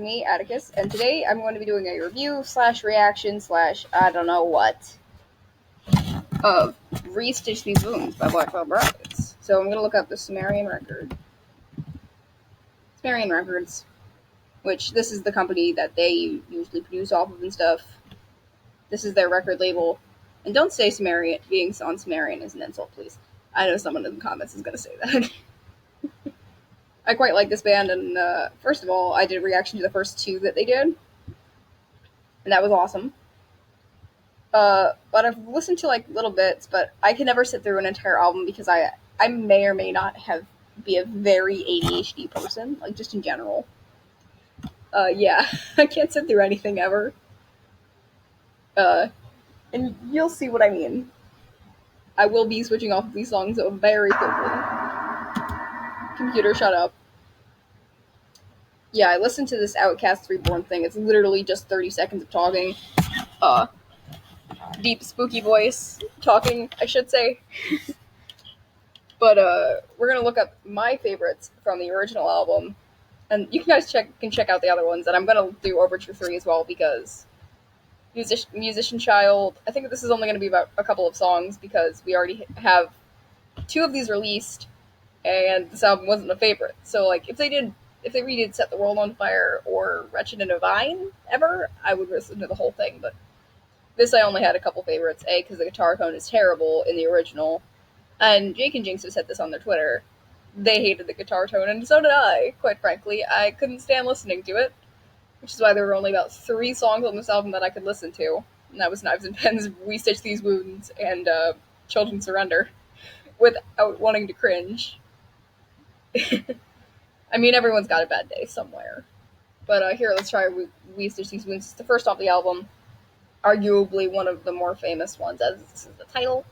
Me, Atticus, and today I'm going to be doing a review slash reaction slash I don't know what of Re-Stitch These Wounds by Black Veil Brides. So I'm going to look up the Sumerian Record. Sumerian Records, which this is the company that they usually produce off of and stuff. This is their record label. And don't say Sumerian, being on Sumerian is an insult, please. I know someone in the comments is going to say that. I quite like this band, and first of all, I did a reaction to the first two that they did, and that was awesome. But I've listened to like little bits, but I can never sit through an entire album because I may or may not be a very ADHD person, like just in general. Yeah, I can't sit through anything ever. And you'll see what I mean. I will be switching off of these songs very quickly. Computer, shut up. Yeah, I listened to this Outcast Reborn thing. It's literally just 30 seconds of talking. Deep, spooky voice talking, I should say. But we're gonna look up my favorites from the original album, and you guys can check out the other ones. And I'm gonna do Overture 3 as well because Musician Child. I think this is only gonna be about a couple of songs because we already have two of these released, and this album wasn't a favorite. So like if they redid Set the World on Fire or Wretched and Divine ever, I would listen to the whole thing. But this I only had a couple favorites. A, because the guitar tone is terrible in the original. And Jake and Jinx have said this on their Twitter. They hated the guitar tone, and so did I, quite frankly. I couldn't stand listening to it, which is why there were only about 3 songs on this album that I could listen to. And that was Knives and Pens, We Stitch These Wounds, and Children Surrender, without wanting to cringe. I mean, everyone's got a bad day somewhere. But here, let's try We Stitch These Wounds. It's the first off the album, arguably one of the more famous ones, as this is the title.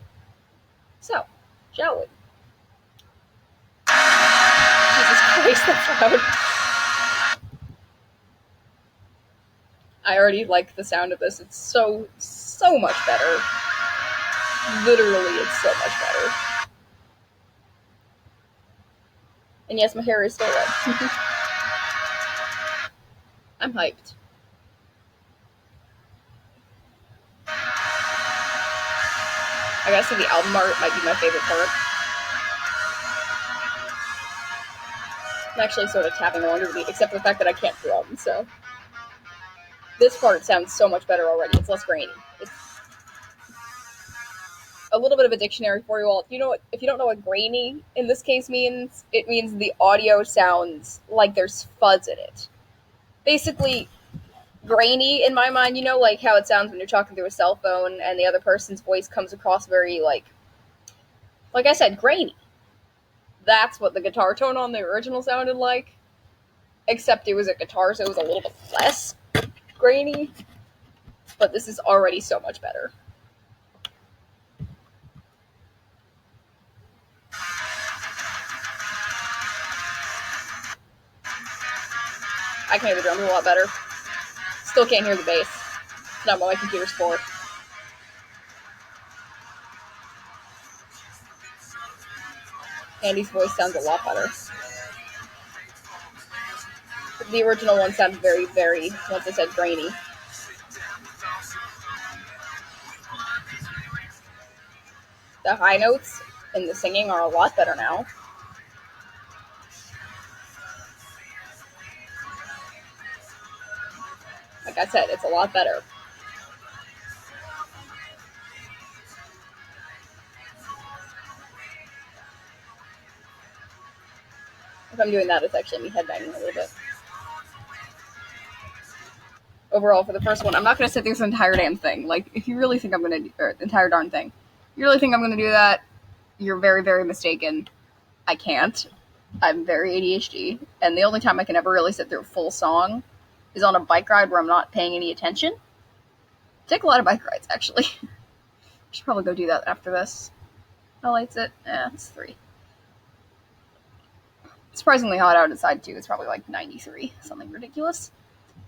So, shall we? Jesus Christ, that's loud. I already like the sound of this. It's so much better. Literally, it's so much better. And yes, my hair is still red. I'm hyped. I gotta say, the album art might be my favorite part. I'm actually sort of tapping along to the beat, except for the fact that I can't drum, so. This part sounds so much better already. It's less grainy. It's a little bit of a dictionary for you all. If you don't know what grainy in this case means, it means the audio sounds like there's fuzz in it. Basically, grainy in my mind, like how it sounds when you're talking through a cell phone and the other person's voice comes across very, like I said, grainy. That's what the guitar tone on the original sounded like, except it was a guitar, so it was a little bit less grainy, but this is already so much better. I can hear the drums a lot better. Still can't hear the bass. It's not what my computer's for. Andy's voice sounds a lot better. The original one sounded very, very, once I said, grainy. The high notes in the singing are a lot better now. Like I said, it's a lot better. If I'm doing that, it's actually me headbanging a little bit. Overall, for the first one, I'm not going to sit through this entire damn thing. Like, if you really think I'm going to do the entire darn thing, you really think I'm going to do that, you're very, very mistaken. I can't. I'm very ADHD, and the only time I can ever really sit through a full song is on a bike ride where I'm not paying any attention. I take a lot of bike rides, actually. I should probably go do that after this. How light's it? It's 3. It's surprisingly hot outside, too. It's probably like 93, something ridiculous.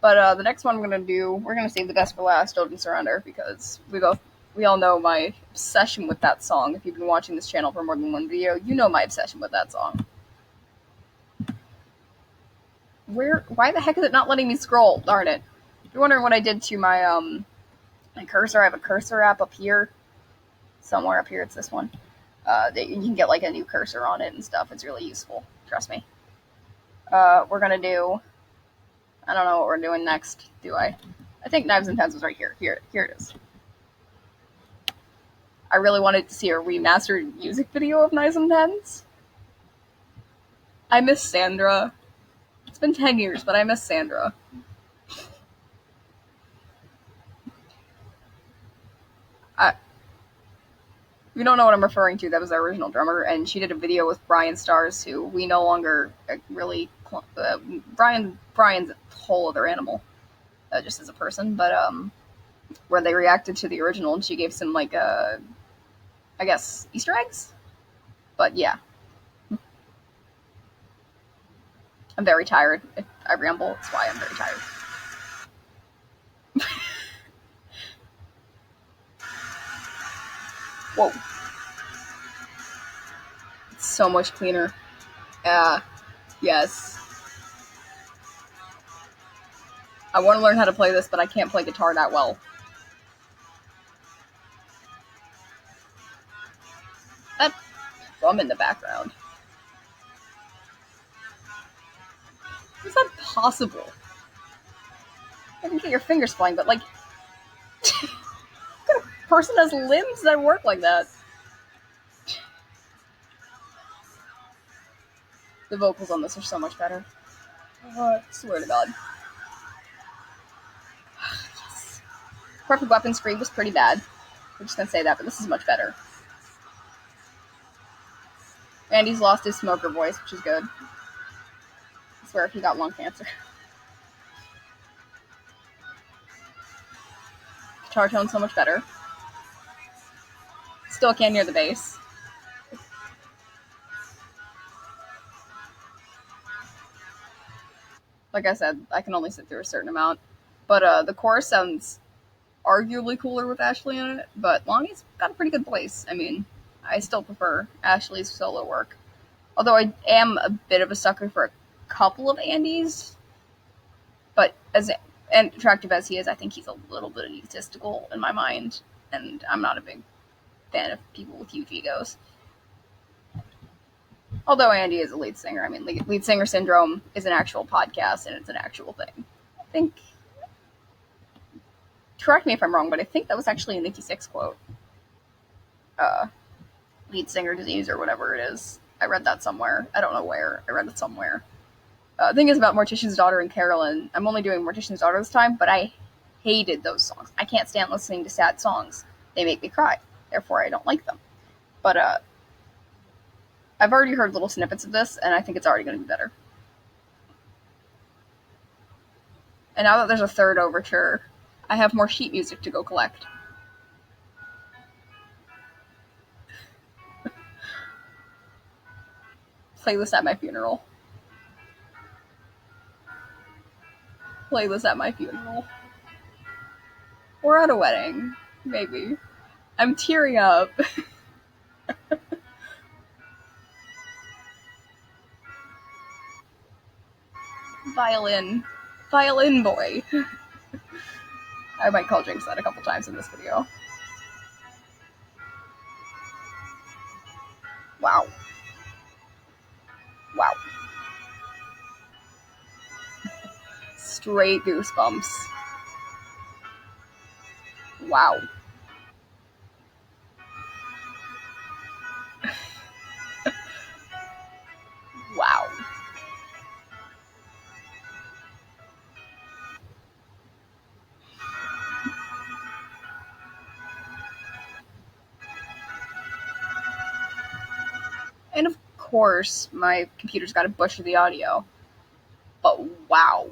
But the next one we're going to save the best for last, Children Surrender, because we all know my obsession with that song. If you've been watching this channel for more than one video, you know my obsession with that song. Why the heck is it not letting me scroll? Darn it. If you're wondering what I did to my cursor, I have a cursor app up here. Somewhere up here, it's this one. That you can get like a new cursor on it and stuff. It's really useful. Trust me. We're gonna do. I don't know what we're doing next. Do I? I think Knives and Pens was right here. Here it is. I really wanted to see a remastered music video of Knives and Pens. I miss Sandra. It's been 10 years, but I miss Sandra. You don't know what I'm referring to. That was our original drummer, and she did a video with Brian Stars, who we no longer really. Brian's a whole other animal, just as a person. But where they reacted to the original, and she gave some like I guess Easter eggs. But yeah, I'm very tired. If I ramble, that's why I'm very tired. Whoa, it's so much cleaner. Yes. I want to learn how to play this, but I can't play guitar that well. That drum in the background. Is that possible? I can get your fingers flying, but like, what kind of person has limbs that work like that? The vocals on this are so much better. I swear to God. Yes. Perfect Weapon Scream was pretty bad. I'm just gonna say that, but this is much better. Andy's lost his smoker voice, which is good. I swear he got lung cancer. Guitar tone's so much better. Still can't hear the bass. Like I said, I can only sit through a certain amount. But the chorus sounds arguably cooler with Ashley in it, but Lonnie's got a pretty good voice. I mean, I still prefer Ashley's solo work. Although I am a bit of a sucker for a couple of Andy's, but as attractive as he is, I think he's a little bit egotistical in my mind, and I'm not a big fan of people with huge egos. Although Andy is a lead singer, I mean, lead singer syndrome is an actual podcast, and it's an actual thing. I think, correct me if I'm wrong, but I think that was actually a Nikki Sixx quote. Lead singer disease or whatever it is. I read that somewhere. I don't know where. I read it somewhere. The thing is about Mortician's Daughter and Carolyn, I'm only doing Mortician's Daughter this time, but I hated those songs. I can't stand listening to sad songs. They make me cry. Therefore, I don't like them. But I've already heard little snippets of this, and I think it's already going to be better. And now that there's a third overture, I have more sheet music to go collect. Play this at my funeral. Play this at my funeral. Or at a wedding, maybe. I'm tearing up. Violin. Violin boy. I might call Jinx that a couple times in this video. Wow. Wow. Straight goosebumps. Wow. Wow. And of course, my computer's got to butcher the audio. But wow.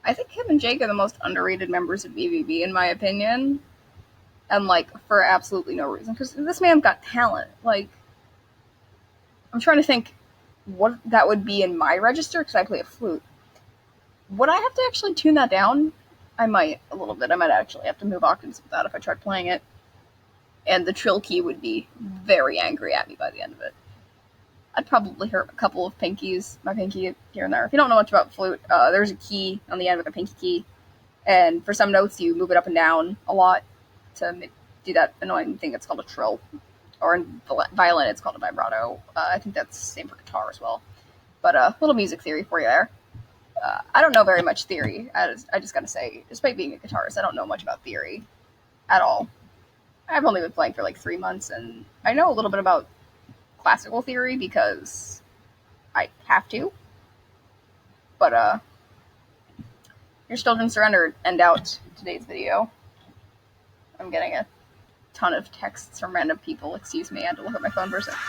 I think him and Jake are the most underrated members of BBB, in my opinion. And, like, for absolutely no reason. Because this man's got talent. Like, I'm trying to think what that would be in my register, because I play a flute. Would I have to actually tune that down? I might, a little bit. I might actually have to move octaves with that if I tried playing it. And the trill key would be very angry at me by the end of it. I'd probably hurt a couple of pinkies, my pinky here and there. If you don't know much about flute, there's a key on the end with a pinky key, and for some notes you move it up and down a lot to do that annoying thing that's called a trill, or in violin it's called a vibrato. I think that's the same for guitar as well. But a little music theory for you there. I don't know very much theory. I just gotta say, despite being a guitarist, I don't know much about theory at all. I've only been playing for like 3 months, and I know a little bit about classical theory because I have to. But your children surrendered. End out today's video. I'm getting a ton of texts from random people. Excuse me, I had to look at my phone for a second.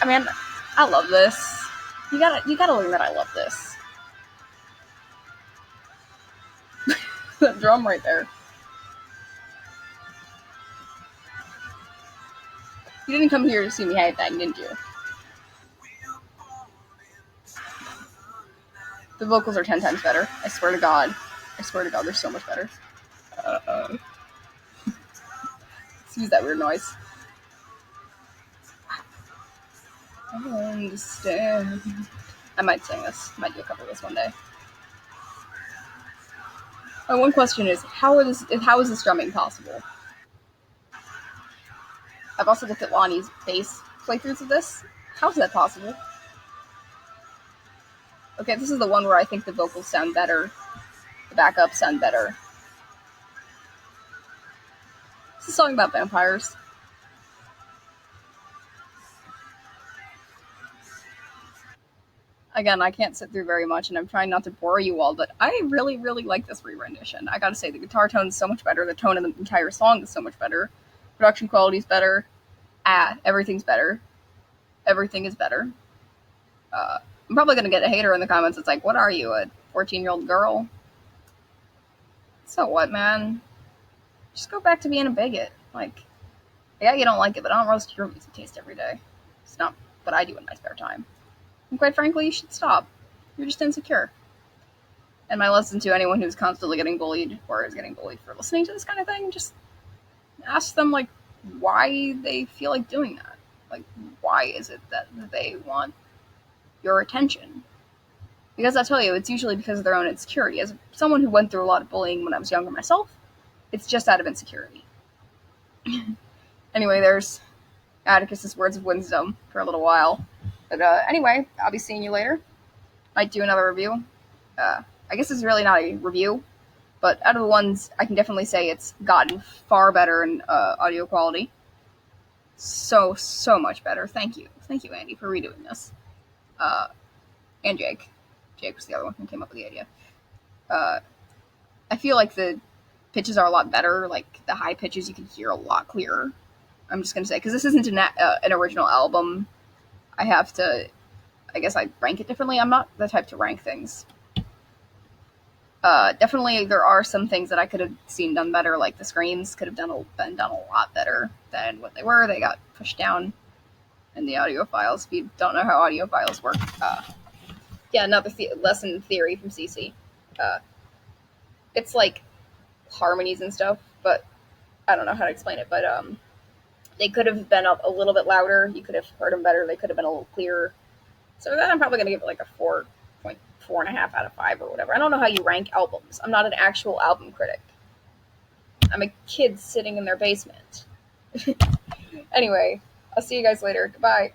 I mean, I love this. You gotta learn that I love this. That drum right there. You didn't come here to see me headbang, didn't you? The vocals are 10 times better. I swear to God. I swear to God, they're so much better. Excuse that weird noise. I understand. I might sing this. I might do a cover of this one day. My one question is, how is this drumming possible? I've also looked at Lonnie's bass playthroughs of this. How is that possible? Okay, this is the one where I think the vocals sound better. The backups sound better. It's a song about vampires. Again, I can't sit through very much, and I'm trying not to bore you all, but I really, really like this re-rendition. I gotta say, the guitar tone is so much better. The tone of the entire song is so much better. Production quality is better. Everything's better. Everything is better. I'm probably gonna get a hater in the comments. It's like, what are you, a 14-year-old girl? So what, man? Just go back to being a bigot. Like, yeah, you don't like it, but I don't roast your music taste every day. It's not what I do in my spare time. And quite frankly, you should stop. You're just insecure. And my lesson to anyone who's constantly getting bullied or is getting bullied for listening to this kind of thing, just ask them, like, why they feel like doing that. Like, why is it that they want your attention? Because I'll tell you, it's usually because of their own insecurity. As someone who went through a lot of bullying when I was younger myself, it's just out of insecurity. Anyway, there's Atticus's words of wisdom for a little while. But anyway, I'll be seeing you later. Might do another review. I guess it's really not a review, but out of the ones, I can definitely say it's gotten far better in audio quality. So much better. Thank you, Andy, for redoing this. And Jake. Jake was the other one who came up with the idea. I feel like the pitches are a lot better. Like, the high pitches you can hear a lot clearer. I'm just gonna say, because this isn't an original album, I guess I rank it differently. I'm not the type to rank things. Definitely, there are some things that I could have seen done better, like the screams could have been done a lot better than what they were. They got pushed down in the audio files. If you don't know how audio files work, yeah, another lesson theory from CC. It's like harmonies and stuff, but I don't know how to explain it. But they could have been a little bit louder. You could have heard them better. They could have been a little clearer. So that I'm probably going to give it like a 4.5 out of 5 or whatever. I don't know how you rank albums. I'm not an actual album critic. I'm a kid sitting in their basement. Anyway, I'll see you guys later. Goodbye.